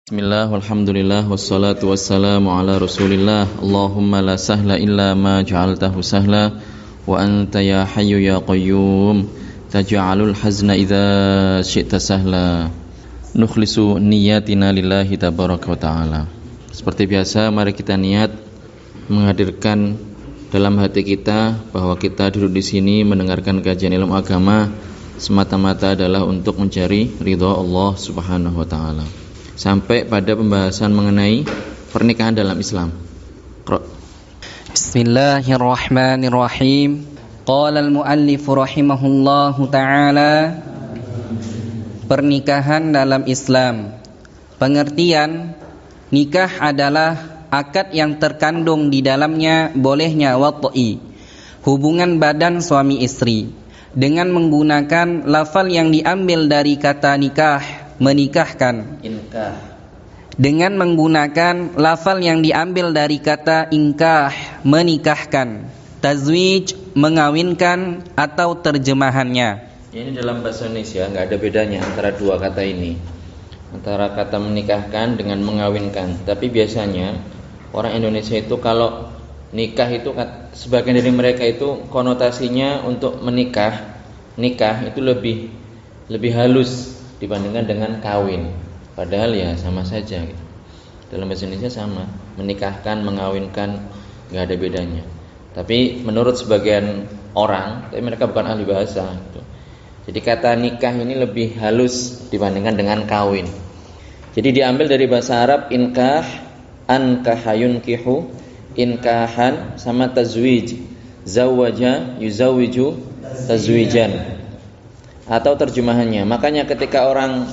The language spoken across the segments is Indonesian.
Bismillah, walhamdulillah, wassalatu wassalamu ala rasulillah. Allahumma la sahla illa ma ja'altahu sahla, wa anta ya hayyu ya qayyum taj'alul hazna idza syi'ta sahla. Nukhlisu niyatina lillahi tabaraka wa ta'ala. Seperti biasa, mari kita niat menghadirkan dalam hati kita bahwa kita duduk di sini mendengarkan kajian ilmu agama semata-mata adalah untuk mencari ridha Allah Subhanahu wa ta'ala. Sampai pada pembahasan mengenai pernikahan dalam Islam. Bismillahirrahmanirrahim. Qala al-muallif rahimahullahu ta'ala, pernikahan dalam Islam. Pengertian nikah adalah akad yang terkandung di dalamnya bolehnya wat'i, hubungan badan suami istri, dengan menggunakan lafal yang diambil dari kata nikah, menikahkan. Inkah. Dengan menggunakan lafal yang diambil dari kata inkah, menikahkan. Tazwij, mengawinkan, atau terjemahannya. Ini dalam bahasa Indonesia nggak ada bedanya antara dua kata ini, antara kata menikahkan dengan mengawinkan. Tapi biasanya orang Indonesia itu kalau nikah itu, sebagian dari mereka itu konotasinya untuk nikah itu lebih halus dibandingkan dengan kawin. Padahal ya sama saja gitu. Dalam bahasa Indonesia sama, menikahkan, mengawinkan, nggak ada bedanya. Tapi menurut sebagian orang, tapi mereka bukan ahli bahasa gitu. Jadi kata nikah ini lebih halus dibandingkan dengan kawin. Jadi diambil dari bahasa Arab inkah, ankaha yunkihu, inkahan, sama tazwij, zawaja yuzawiju tazwijan. Atau terjemahannya, makanya ketika orang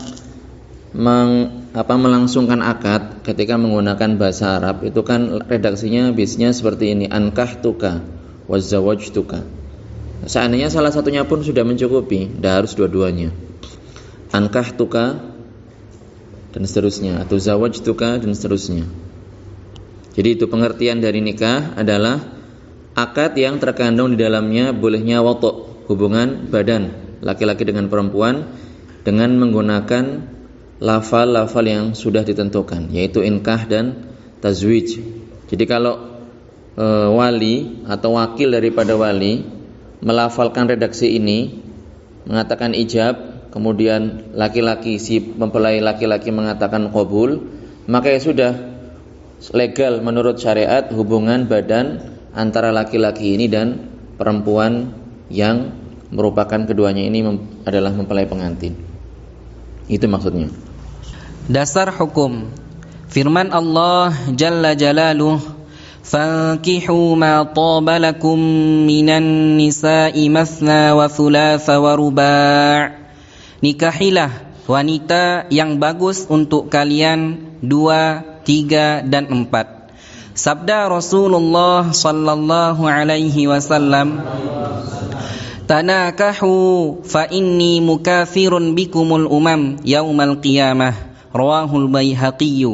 melangsungkan akad ketika menggunakan bahasa Arab itu kan redaksinya biasanya seperti ini, ankahtuka wazawajtuka. Seandainya salah satunya pun sudah mencukupi, tidak harus dua-duanya. Ankahtuka dan seterusnya, atau zawajtuka dan seterusnya. Jadi itu pengertian dari nikah adalah akad yang terkandung di dalamnya bolehnya watu', hubungan badan laki-laki dengan perempuan dengan menggunakan lafal-lafal yang sudah ditentukan, yaitu inkah dan tazwij. Jadi kalau wali atau wakil daripada wali melafalkan redaksi ini, mengatakan ijab, kemudian laki-laki, si mempelai laki-laki mengatakan qabul, maka ya sudah legal menurut syariat hubungan badan antara laki-laki ini dan perempuan yang merupakan keduanya ini adalah mempelai pengantin. Itu maksudnya. Dasar hukum. Firman Allah Jalla Jalaluh, fankihu ma taba lakum minan nisa'i mathna wa thulatha wa ruba'. Nikahilah wanita yang bagus untuk kalian 2, 3 dan 4. Sabda Rasulullah sallallahu alaihi wasallam, tanakahu fa inni mukathirun bikumul umam yaumal qiyamah, rawahul Baihaqi.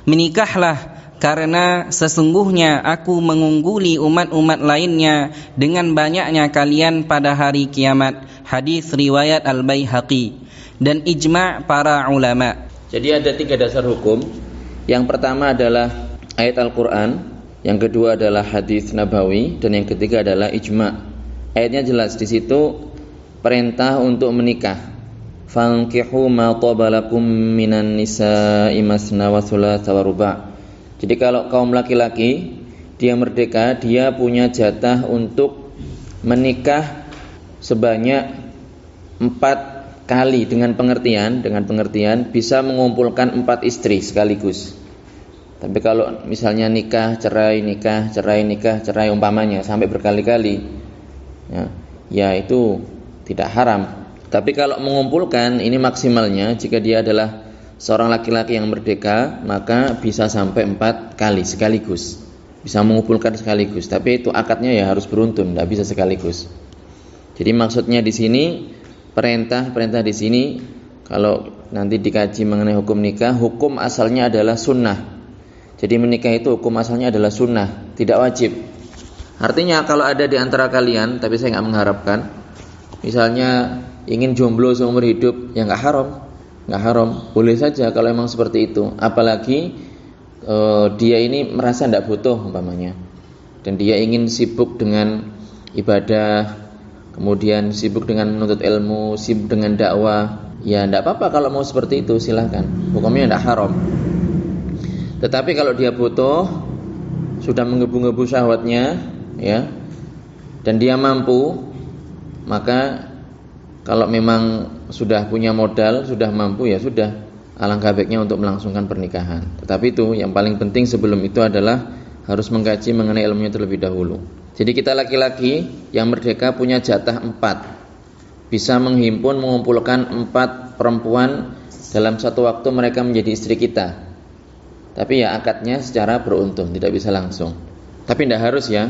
Menikahlah karena sesungguhnya aku mengungguli umat-umat lainnya dengan banyaknya kalian pada hari kiamat. Hadis riwayat Al-Baihaqi dan ijma' para ulama. Jadi ada 3 dasar hukum. Yang pertama adalah ayat Al-Quran, yang kedua adalah hadis Nabawi, dan yang ketiga adalah ijma'. Ayatnya jelas di situ perintah untuk menikah. Fankihu ma taba lakum minan nisa'i masna wa thulatha wa ruba'. Jadi kalau kaum laki-laki dia merdeka, dia punya jatah untuk menikah sebanyak 4 kali dengan pengertian bisa mengumpulkan 4 istri sekaligus. Tapi kalau misalnya nikah, cerai, umpamanya sampai berkali-kali, ya itu tidak haram. Tapi kalau mengumpulkan ini maksimalnya, jika dia adalah seorang laki-laki yang merdeka, maka bisa sampai 4 kali sekaligus, bisa mengumpulkan sekaligus. Tapi itu akadnya ya harus beruntun, tidak bisa sekaligus. Jadi maksudnya di sini perintah di sini, kalau nanti dikaji mengenai hukum nikah, hukum asalnya adalah sunnah. Jadi menikah itu hukum asalnya adalah sunnah, tidak wajib. Artinya kalau ada di antara kalian, tapi saya nggak mengharapkan, misalnya ingin jomblo seumur hidup, ya nggak haram. nggak haram. Boleh saja kalau memang seperti itu. Apalagi dia ini merasa tidak butuh umpamanya, dan dia ingin sibuk dengan ibadah, kemudian sibuk dengan menuntut ilmu, sibuk dengan dakwah, ya tidak apa-apa kalau mau seperti itu, silahkan. Hukumnya tidak haram. Tetapi kalau dia butuh, sudah menggebu-gebu syahwatnya, ya, dan dia mampu, maka kalau memang sudah punya modal, sudah mampu, ya sudah, alangkah baiknya untuk melangsungkan pernikahan. Tetapi itu yang paling penting sebelum itu adalah harus mengkaji mengenai ilmunya terlebih dahulu. Jadi kita laki-laki yang merdeka punya jatah 4, bisa menghimpun, mengumpulkan 4 perempuan dalam satu waktu mereka menjadi istri kita. Tapi ya akadnya secara beruntun, tidak bisa langsung. Tapi tidak harus ya.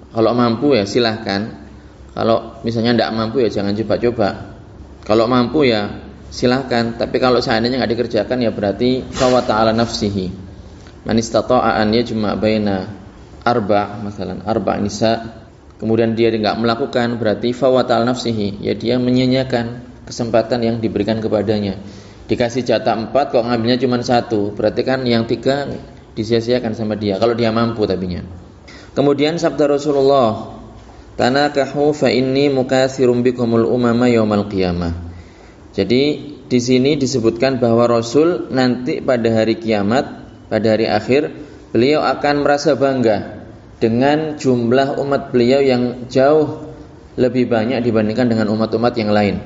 Kalau mampu ya silahkan. Kalau misalnya tidak mampu ya jangan coba-coba. Kalau mampu ya silahkan. Tapi kalau seandainya nggak dikerjakan ya berarti fa ta'ala nafsihi. Man istata'a an yajma' baina masalan arba' nisa, kemudian dia nggak melakukan, berarti fa ta'ala nafsihi, ya dia menyia-nyiakan kesempatan yang diberikan kepadanya. Dikasih jatah 4 kok ngambilnya cuma 1, berarti kan yang 3 disia-siakan sama dia kalau dia mampu tapinya. Kemudian sabda Rasulullah, tanakahu fa inni mukatsirum bikumul umama yaumal qiyamah. Jadi di sini disebutkan bahwa Rasul nanti pada hari kiamat, pada hari akhir, beliau akan merasa bangga dengan jumlah umat beliau yang jauh lebih banyak dibandingkan dengan umat-umat yang lain.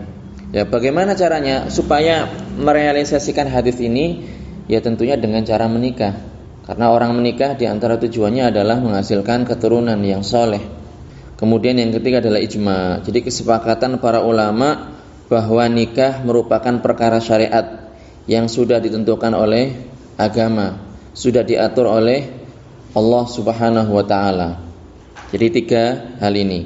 Ya, bagaimana caranya supaya merealisasikan hadis ini? Ya tentunya dengan cara menikah. Karena orang menikah di antara tujuannya adalah menghasilkan keturunan yang soleh. Kemudian yang ketiga adalah ijma. Jadi kesepakatan para ulama bahwa nikah merupakan perkara syariat yang sudah ditentukan oleh agama, sudah diatur oleh Allah Subhanahu wa taala. Jadi 3 hal ini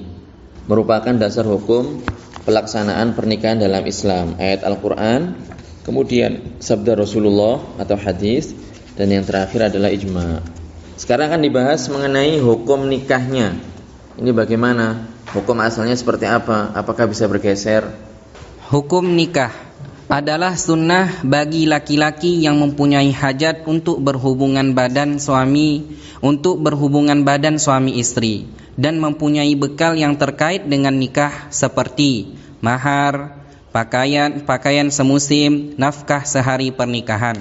merupakan dasar hukum pelaksanaan pernikahan dalam Islam. Ayat Al-Qur'an, kemudian sabda Rasulullah atau hadis, dan yang terakhir adalah ijma. Sekarang akan dibahas mengenai hukum nikahnya. Ini bagaimana? Hukum asalnya seperti apa? Apakah bisa bergeser? Hukum nikah adalah sunnah bagi laki-laki yang mempunyai hajat untuk berhubungan badan suami istri dan mempunyai bekal yang terkait dengan nikah seperti mahar, pakaian semusim, nafkah sehari pernikahan.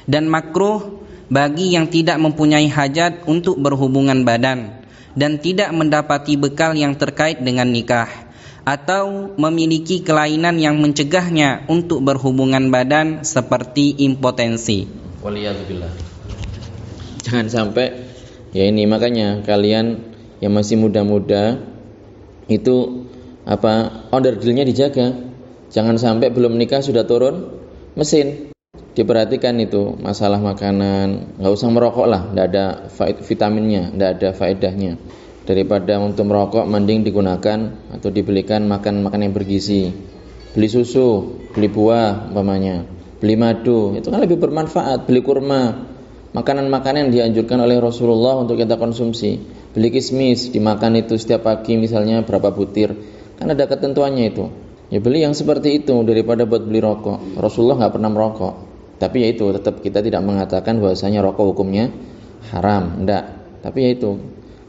Dan makruh bagi yang tidak mempunyai hajat untuk berhubungan badan dan tidak mendapati bekal yang terkait dengan nikah, atau memiliki kelainan yang mencegahnya untuk berhubungan badan seperti impotensi. Waliyadzubillah. Jangan sampai, ya ini makanya kalian yang masih muda-muda itu order dealnya dijaga. Jangan sampai belum nikah sudah turun mesin. Diperhatikan itu masalah makanan, nggak usah merokok lah, nggak ada vitaminnya, nggak ada faedahnya. Daripada untuk merokok, mending digunakan atau dibelikan makan yang bergizi. Beli susu, beli buah umpamanya, beli madu, itu kan lebih bermanfaat. Beli kurma, makanan-makanan yang dianjurkan oleh Rasulullah untuk kita konsumsi. Beli kismis, dimakan itu setiap pagi misalnya berapa butir, kan ada ketentuannya itu. Ya beli yang seperti itu daripada buat beli rokok. Rasulullah nggak pernah merokok, tapi ya itu tetap kita tidak mengatakan bahwasanya rokok hukumnya haram, enggak. Tapi ya itu,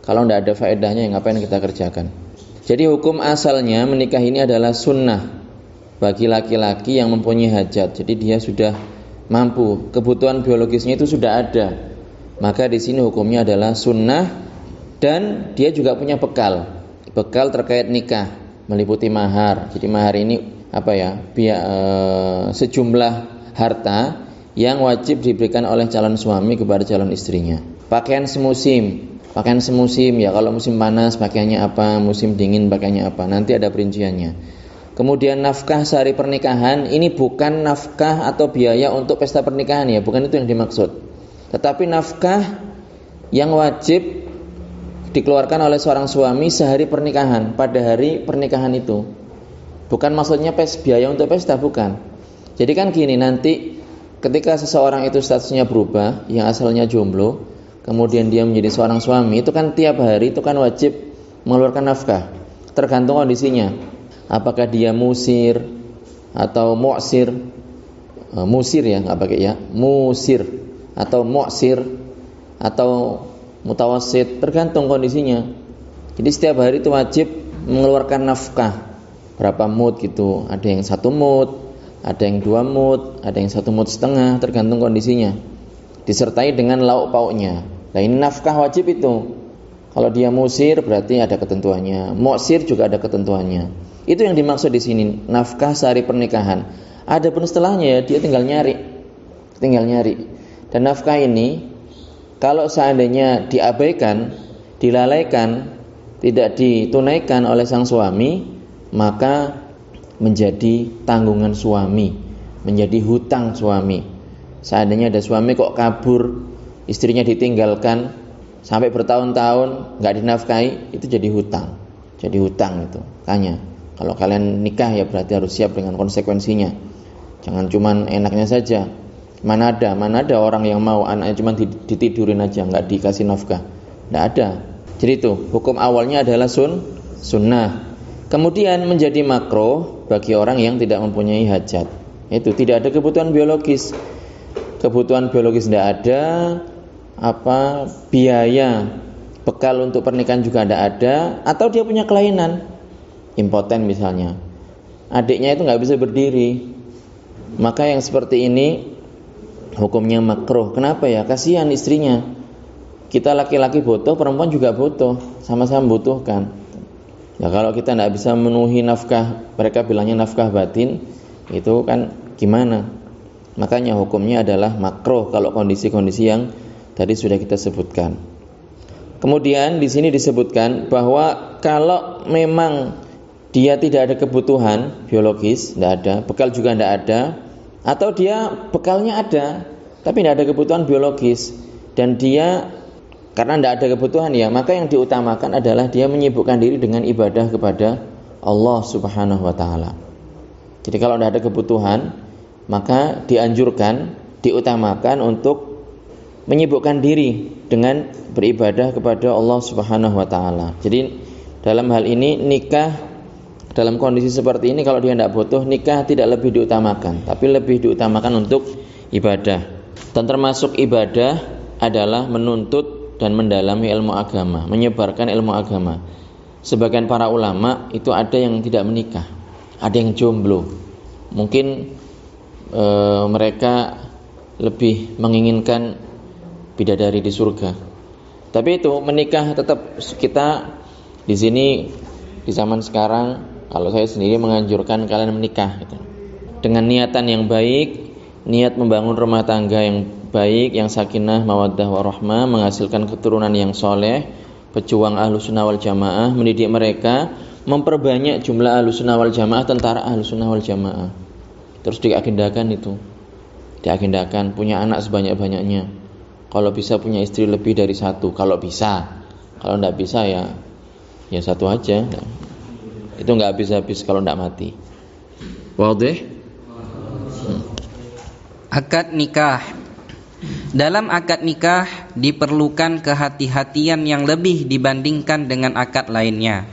kalau tidak ada faedahnya, ngapain kita kerjakan? Jadi hukum asalnya menikah ini adalah sunnah bagi laki-laki yang mempunyai hajat. Jadi dia sudah mampu, kebutuhan biologisnya itu sudah ada. Maka di sini hukumnya adalah sunnah, dan dia juga punya bekal terkait nikah, meliputi mahar. Jadi mahar ini sejumlah harta yang wajib diberikan oleh calon suami kepada calon istrinya. Pakaian semusim ya, kalau musim panas pakaiannya apa, musim dingin pakaiannya apa, nanti ada perinciannya. Kemudian nafkah sehari pernikahan, ini bukan nafkah atau biaya untuk pesta pernikahan ya, bukan itu yang dimaksud. Tetapi nafkah yang wajib dikeluarkan oleh seorang suami sehari pernikahan, pada hari pernikahan itu. Bukan maksudnya biaya untuk pesta, bukan. Jadi kan gini, nanti ketika seseorang itu statusnya berubah, yang asalnya jomblo, kemudian dia menjadi seorang suami, itu kan tiap hari itu kan wajib mengeluarkan nafkah. Tergantung kondisinya. Apakah dia musir atau mu'sir, musir ya, nggak pakai ya, musir atau mu'sir atau mutawassit, tergantung kondisinya. Jadi setiap hari itu wajib mengeluarkan nafkah berapa mud gitu. Ada yang 1 mud, ada yang 2 mud, ada yang 1 mud setengah, tergantung kondisinya. Disertai dengan lauk pauknya. Nah ini nafkah wajib itu. Kalau dia musir berarti ada ketentuannya, mu'sir juga ada ketentuannya. Itu yang dimaksud di sini, nafkah sehari pernikahan. Adapun setelahnya ya dia tinggal nyari. Dan nafkah ini kalau seandainya diabaikan, dilalaikan, tidak ditunaikan oleh sang suami, maka menjadi tanggungan suami, menjadi hutang suami. Seandainya ada suami kok kabur, istrinya ditinggalkan sampai bertahun-tahun nggak dinafkahi, itu jadi hutang. Jadi hutang itu. Makanya kalau kalian nikah ya berarti harus siap dengan konsekuensinya. Jangan cuman enaknya saja. Mana ada orang yang mau anaknya cuma ditidurin aja, nggak dikasih nafkah. Nggak ada. Jadi itu hukum awalnya adalah sunnah. Kemudian menjadi makruh bagi orang yang tidak mempunyai hajat. Itu tidak ada kebutuhan biologis. Kebutuhan biologis tidak ada, biaya bekal untuk pernikahan juga tidak ada, atau dia punya kelainan, impoten misalnya. Adiknya itu nggak bisa berdiri. Maka yang seperti ini hukumnya makruh. Kenapa ya? Kasihan istrinya. Kita laki-laki butuh, perempuan juga butuh, sama-sama butuhkan. Ya kalau kita tidak bisa memenuhi nafkah, mereka bilangnya nafkah batin, itu kan gimana? Makanya hukumnya adalah makruh kalau kondisi-kondisi yang tadi sudah kita sebutkan. Kemudian di sini disebutkan bahwa kalau memang dia tidak ada kebutuhan biologis, tidak ada, bekal juga tidak ada, atau dia bekalnya ada tapi tidak ada kebutuhan biologis, dan dia karena tidak ada kebutuhan ya, maka yang diutamakan adalah dia menyibukkan diri dengan ibadah kepada Allah Subhanahu wa taala. Jadi kalau tidak ada kebutuhan, maka dianjurkan, diutamakan untuk menyibukkan diri dengan beribadah kepada Allah Subhanahu wa taala. Jadi dalam hal ini nikah, dalam kondisi seperti ini kalau dia tidak butuh, nikah tidak lebih diutamakan, tapi lebih diutamakan untuk ibadah. Dan termasuk ibadah adalah menuntut dan mendalami ilmu agama, menyebarkan ilmu agama. Sebagian para ulama itu ada yang tidak menikah, ada yang jomblo. Mungkin mereka lebih menginginkan bidadari di surga. Tapi itu menikah tetap kita di sini di zaman sekarang. Kalau saya sendiri menganjurkan kalian menikah gitu, dengan niatan yang baik, niat membangun rumah tangga yang baik, yang sakinah, mawaddah, warahmah, menghasilkan keturunan yang soleh, pejuang Ahlussunnah wal Jamaah, mendidik mereka, memperbanyak jumlah Ahlussunnah wal Jamaah, tentara Ahlussunnah wal Jamaah. Terus diagendakan itu, diagendakan punya anak sebanyak-banyaknya. Kalau bisa punya istri lebih dari 1, kalau bisa. Kalau tidak bisa ya 1 aja. Itu nggak habis-habis kalau tidak mati. Wadih? Akad nikah. Dalam akad nikah diperlukan kehati-hatian yang lebih dibandingkan dengan akad lainnya,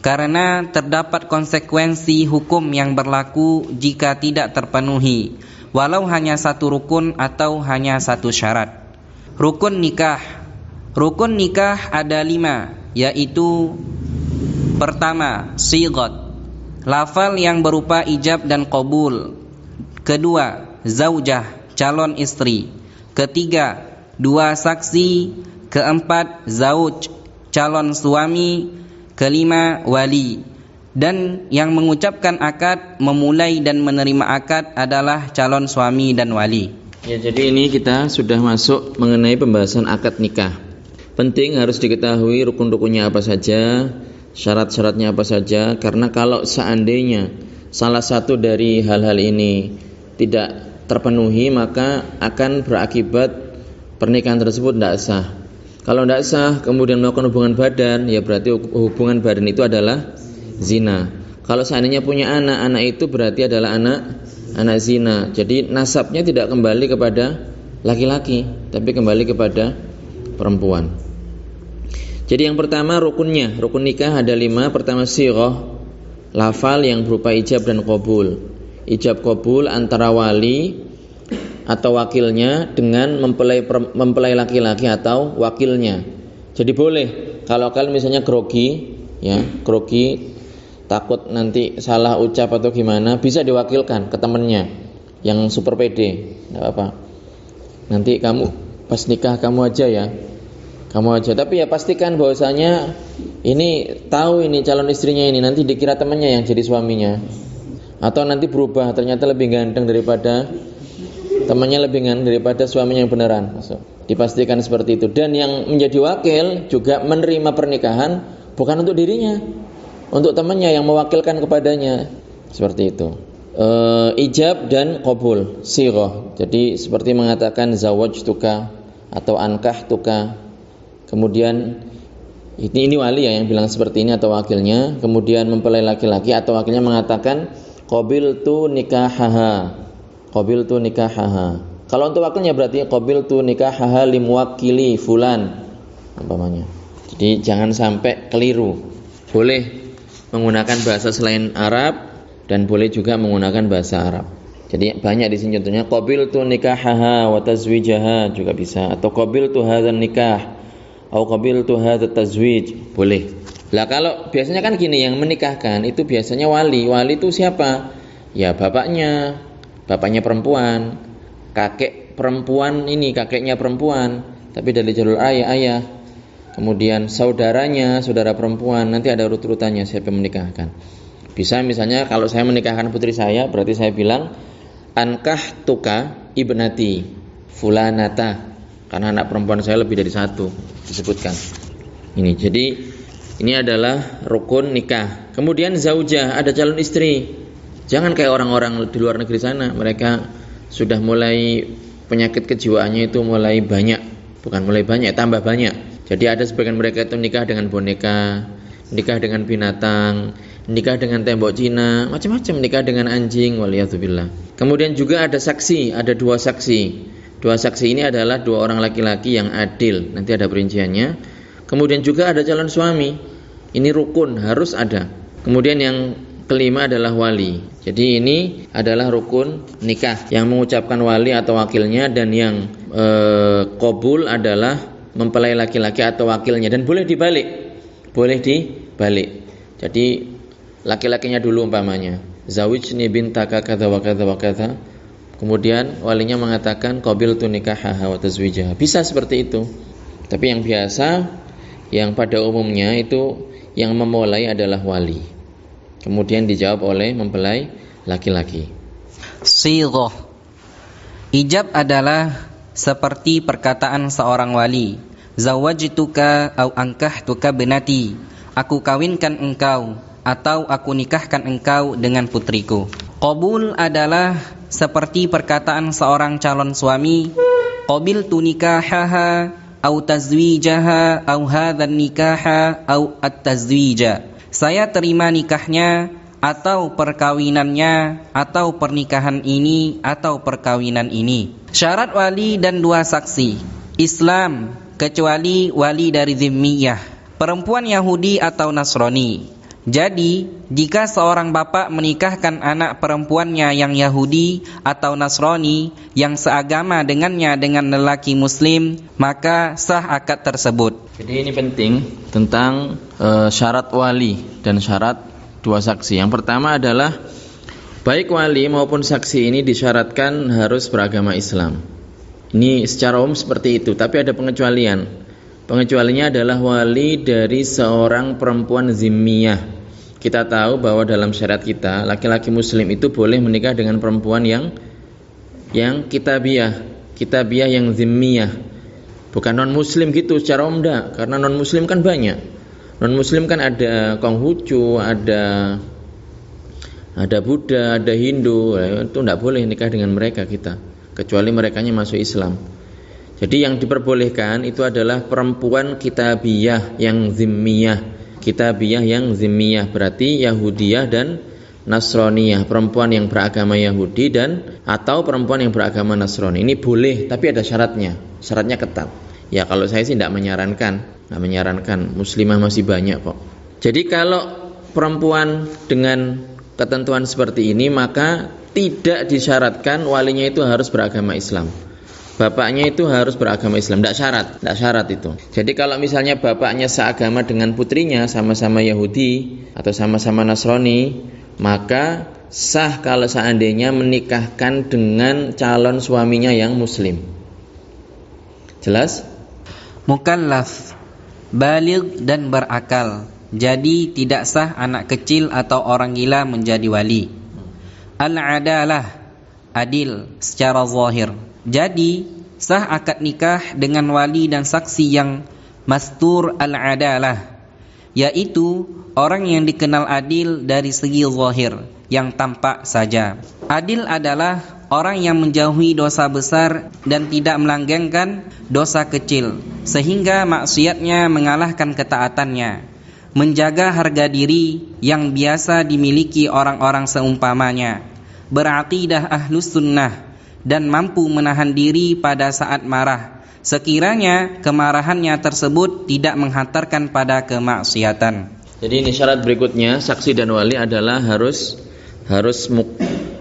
karena terdapat konsekuensi hukum yang berlaku jika tidak terpenuhi, walau hanya 1 rukun atau hanya 1 syarat. Rukun nikah. Rukun nikah ada 5, yaitu pertama, sighat, lafal yang berupa ijab dan qabul. Kedua, zaujah, calon istri. Ketiga, 2 saksi. Keempat, zauj, calon suami. Kelima, wali. Dan yang mengucapkan akad, memulai dan menerima akad adalah calon suami dan wali. Ya, jadi ini kita sudah masuk mengenai pembahasan akad nikah. Penting harus diketahui rukun-rukunnya apa saja, syarat-syaratnya apa saja, karena kalau seandainya salah satu dari hal-hal ini tidak terpenuhi, maka akan berakibat pernikahan tersebut tidak sah. Kalau tidak sah kemudian melakukan hubungan badan, ya berarti hubungan badan itu adalah zina. Kalau seandainya punya anak itu berarti adalah anak zina. Jadi nasabnya tidak kembali kepada laki-laki, tapi kembali kepada perempuan. Jadi yang pertama rukunnya, rukun nikah ada 5. Pertama sighah, lafal yang berupa ijab dan qabul. Ijab qabul antara wali atau wakilnya dengan mempelai laki-laki atau wakilnya. Jadi boleh kalau kalian misalnya grogi, ya, grogi takut nanti salah ucap atau gimana, bisa diwakilkan ke temannya yang super pede, enggak apa-apa. Nanti kamu pas nikah kamu aja ya. Kamu aja, tapi ya pastikan bahwasanya ini tahu ini calon istrinya ini, nanti dikira temannya yang jadi suaminya. Atau nanti berubah, ternyata lebih ganteng daripada temannya, lebih ganteng daripada suaminya yang beneran. Dipastikan seperti itu. Dan yang menjadi wakil juga menerima pernikahan bukan untuk dirinya, untuk temannya yang mewakilkan kepadanya. Seperti itu. Ijab dan qabul, sighah. Jadi seperti mengatakan zawajtuka atau ankahtuka. Kemudian ini wali ya yang bilang seperti ini atau wakilnya. Kemudian mempelai laki-laki atau wakilnya mengatakan qabiltu nikahaha. Qabiltu nikahaha. Kalau untuk wakilnya berarti qabiltu nikahaha limuwakkili fulan umpamanya. Jadi jangan sampai keliru. Boleh menggunakan bahasa selain Arab dan boleh juga menggunakan bahasa Arab. Jadi banyak di sini contohnya qabiltu nikahaha wa tazwijaha juga bisa, atau qabiltu hadzal nikah atau qabiltu hadzal tazwij, boleh. Lah kalau biasanya kan gini, yang menikahkan itu biasanya wali. Wali itu siapa? Ya bapaknya perempuan, kakek perempuan ini, kakeknya perempuan, tapi dari jalur ayah. Kemudian saudaranya, saudara perempuan, nanti ada urut-urutannya siapa yang menikahkan. Bisa misalnya kalau saya menikahkan putri saya, berarti saya bilang ankahtuka ibnati fulanata, karena anak perempuan saya lebih dari satu disebutkan. Ini jadi ini adalah rukun nikah. Kemudian zaujah, ada calon istri. Jangan kayak orang-orang di luar negeri sana, mereka sudah mulai penyakit kejiwaannya itu mulai banyak, bukan mulai banyak, tambah banyak. Jadi ada sebagian mereka itu nikah dengan boneka, nikah dengan binatang, nikah dengan tembok Cina, macam-macam, nikah dengan anjing, waliyadzubillah. Kemudian juga ada saksi, ada dua saksi. Dua saksi ini adalah dua orang laki-laki yang adil, nanti ada perinciannya. Kemudian juga ada calon suami, ini rukun, harus ada. Kemudian yang kelima adalah wali. Jadi ini adalah rukun nikah, yang mengucapkan wali atau wakilnya, dan yang qabul adalah mempelai laki-laki atau wakilnya. Dan boleh dibalik, jadi laki-lakinya dulu umpamanya zawijni bintaka kadza wa kadza wa kadza, kemudian walinya mengatakan qabiltu nikahaha wa tazwijaha. Bisa seperti itu. Tapi yang biasa, yang pada umumnya itu yang memulai adalah wali. Kemudian dijawab oleh mempelai laki-laki. Sighah. Ijab adalah seperti perkataan seorang wali. Zawajtuka au ankahtuka binati. Aku kawinkan engkau atau aku nikahkan engkau dengan putriku. Qabul adalah seperti perkataan seorang calon suami. Qabiltu nikahaha au tazwijaha au hadzal nikaha au at-tazwija. Saya terima nikahnya atau perkawinannya atau pernikahan ini atau perkawinan ini. Syarat wali dan dua saksi. Islam kecuali wali dari zimmiyah, perempuan Yahudi atau Nasrani. Jadi, jika seorang bapak menikahkan anak perempuannya yang Yahudi atau Nasrani yang seagama dengannya dengan lelaki muslim, maka sah akad tersebut. Jadi ini penting tentang syarat wali dan syarat dua saksi. Yang pertama adalah baik wali maupun saksi ini disyaratkan harus beragama Islam. Ini secara umum seperti itu, tapi ada pengecualian. Pengecualinya adalah wali dari seorang perempuan zimmiyah. Kita tahu bahwa dalam syariat kita, laki-laki muslim itu boleh menikah dengan perempuan yang kitabiyah yang zimmiyah. Bukan non muslim gitu secara umum, karena non muslim kan banyak. Non muslim kan ada Konghucu, ada Buddha, ada Hindu. Itu tidak boleh nikah dengan mereka kita, kecuali merekanya masuk Islam. Jadi yang diperbolehkan itu adalah perempuan kitabiyah yang zimmiyah. Kitabiyah yang zimmiyah berarti Yahudiyah dan Nasraniyah, perempuan yang beragama Yahudi dan atau perempuan yang beragama Nasrani. Ini boleh, tapi ada syaratnya. Syaratnya ketat. Ya kalau saya sih tidak menyarankan. Muslimah masih banyak kok. Jadi kalau perempuan dengan ketentuan seperti ini, maka tidak disyaratkan walinya itu harus beragama Islam. Bapaknya itu harus beragama Islam, tidak syarat itu. Jadi kalau misalnya bapaknya seagama dengan putrinya, sama-sama Yahudi atau sama-sama Nasrani, maka sah kalau seandainya menikahkan dengan calon suaminya yang muslim. Jelas? Mukallaf, baligh dan berakal. Jadi tidak sah anak kecil atau orang gila menjadi wali. Al-adalah, adil secara zahir. Jadi sah akad nikah dengan wali dan saksi yang mastur al-adalah, yaitu orang yang dikenal adil dari segi zahir, yang tampak saja. Adil adalah orang yang menjauhi dosa besar dan tidak melanggengkan dosa kecil, sehingga maksiatnya mengalahkan ketaatannya. Menjaga harga diri yang biasa dimiliki orang-orang seumpamanya. Beraqidah ahlus sunnah dan mampu menahan diri pada saat marah, sekiranya kemarahannya tersebut tidak menghantarkan pada kemaksiatan. Jadi ini syarat berikutnya, saksi dan wali adalah harus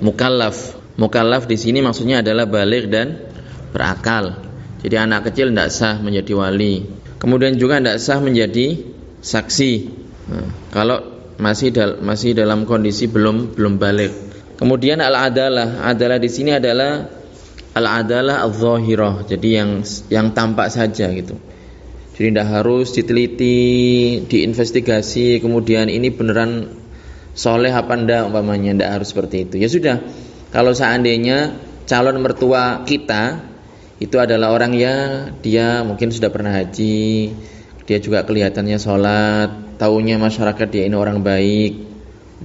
mukallaf. Mukallaf di sini maksudnya adalah baligh dan berakal. Jadi anak kecil tidak sah menjadi wali. Kemudian juga tidak sah menjadi saksi. Nah, kalau masih dalam kondisi belum baligh. Kemudian adalah di sini adalah al-adalah adz-dzahirah. Jadi yang tampak saja gitu. Jadi tidak harus diteliti, diinvestigasi, kemudian ini beneran soleh apa enggak umpamanya, tidak harus seperti itu. Ya sudah, kalau seandainya calon mertua kita itu adalah orang dia mungkin sudah pernah haji, dia juga kelihatannya sholat, taunya masyarakat dia ini orang baik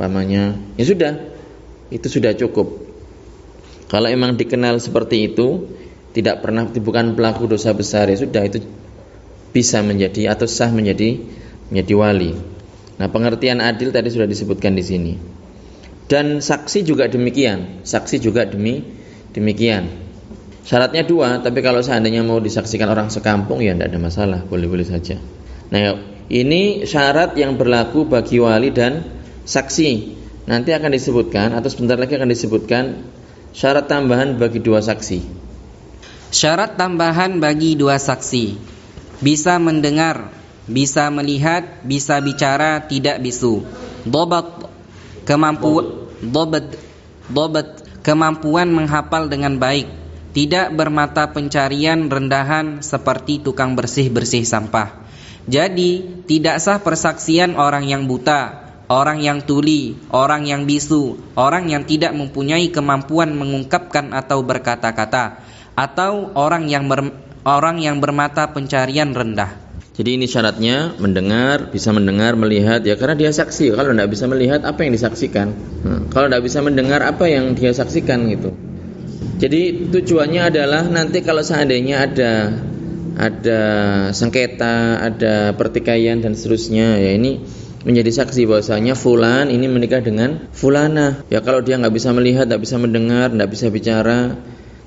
umpamanya, ya sudah, itu sudah cukup. Kalau emang dikenal seperti itu, bukan pelaku dosa besar, ya sudah, itu bisa menjadi atau sah menjadi wali. Nah, pengertian adil tadi sudah disebutkan di sini. Dan saksi juga demikian. Syaratnya 2, tapi kalau seandainya mau disaksikan orang sekampung ya tidak ada masalah, boleh-boleh saja. Nah, ini syarat yang berlaku bagi wali dan saksi. Nanti akan disebutkan atau sebentar lagi akan disebutkan syarat tambahan bagi 2 saksi. Syarat tambahan bagi 2 saksi: bisa mendengar, bisa melihat, bisa bicara, tidak bisu. Dobat, kemampuan menghafal dengan baik, tidak bermata pencarian rendahan seperti tukang bersih-bersih sampah. Jadi tidak sah persaksian orang yang buta, orang yang tuli, orang yang bisu, orang yang tidak mempunyai kemampuan mengungkapkan atau berkata-kata, atau orang yang bermata pencarian rendah. Jadi ini syaratnya mendengar, bisa mendengar, melihat, ya karena dia saksi. Kalau tidak bisa melihat, apa yang disaksikan? Kalau tidak bisa mendengar, apa yang dia saksikan gitu. Jadi tujuannya adalah nanti kalau seandainya ada sengketa, ada pertikaian dan seterusnya, ya ini menjadi saksi bahwasanya fulan ini menikah dengan fulana. Ya kalau dia nggak bisa melihat, nggak bisa mendengar, nggak bisa bicara,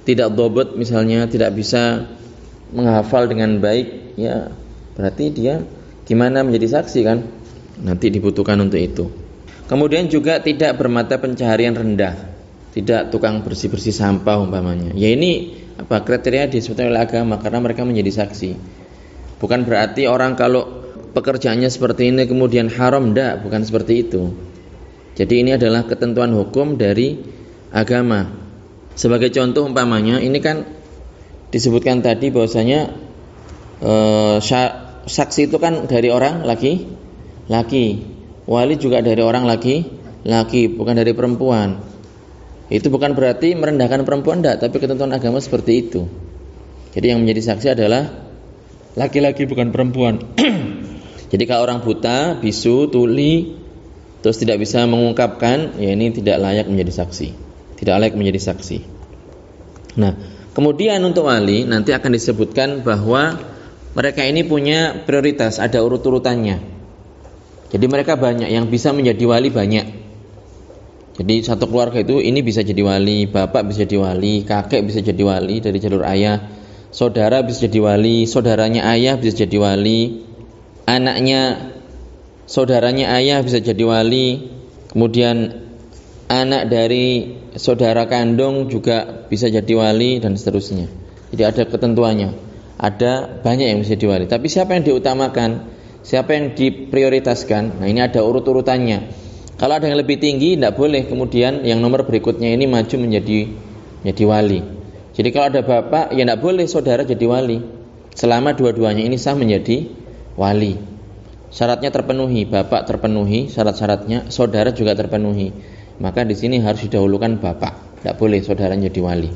tidak dobot misalnya, tidak bisa menghafal dengan baik, ya berarti dia gimana menjadi saksi kan? Nanti dibutuhkan untuk itu. Kemudian juga tidak bermata pencaharian rendah, tidak tukang bersih-bersih sampah umpamanya. Ya ini kriteria disebutkan oleh agama karena mereka menjadi saksi. Bukan berarti orang kalau pekerjaannya seperti ini kemudian haram, enggak, bukan seperti itu. Jadi ini adalah ketentuan hukum dari agama. Sebagai contoh umpamanya, ini kan disebutkan tadi bahwasanya saksi itu kan dari orang laki, wali juga dari orang laki, bukan dari perempuan. Itu bukan berarti merendahkan perempuan, enggak, tapi ketentuan agama seperti itu. Jadi yang menjadi saksi adalah laki-laki bukan perempuan. Jadi kalau orang buta, bisu, tuli, terus tidak bisa mengungkapkan, ya ini tidak layak menjadi saksi. Nah, kemudian untuk wali nanti akan disebutkan bahwa mereka ini punya prioritas, ada urut-urutannya. Jadi mereka banyak yang bisa menjadi wali, banyak. Jadi satu keluarga itu ini bisa jadi wali, bapak bisa jadi wali, kakek bisa jadi wali dari jalur ayah, saudara bisa jadi wali, saudaranya ayah bisa jadi wali, anaknya saudaranya ayah bisa jadi wali, kemudian anak dari saudara kandung juga bisa jadi wali dan seterusnya. Jadi ada ketentuannya. Ada banyak yang bisa jadi wali. Tapi siapa yang diutamakan? Siapa yang diprioritaskan? Nah, ini ada urut-urutannya. Kalau ada yang lebih tinggi, tidak boleh kemudian yang nomor berikutnya ini maju menjadi wali. Jadi kalau ada bapak, ya tidak boleh saudara jadi wali. Selama dua-duanya ini sah menjadi wali. Syaratnya terpenuhi, bapak terpenuhi syarat-syaratnya, saudara juga terpenuhi. Maka di sini harus didahulukan bapak. Tidak boleh saudara jadi wali.